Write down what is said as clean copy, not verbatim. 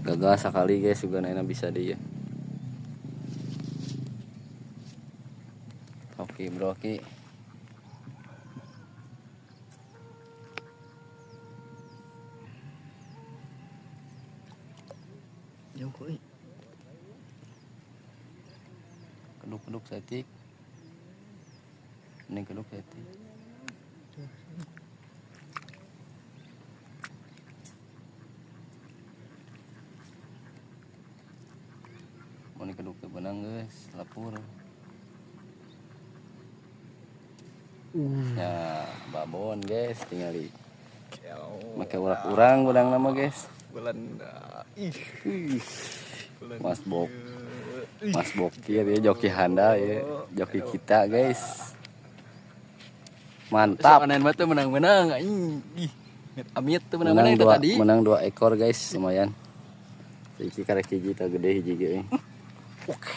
gagal sekali guys juga enak bisa dia. Oke bro, oke. Jauh koi. Keduk-keduk setik. Ini keduk setik. Mau ini keduk benang guys, lapur. Ya, babon guys, tinggal di pakai urak-urang gudang nama guys. Belanda. Mas Bokir ya, joki Handa ya, joki kita guys. Mantap. Panen mah tuh menang-menang. Amit tuh menang-menang tadi. Menang 2 ekor guys, lumayan. Iki karek hiji teh gede hiji ge.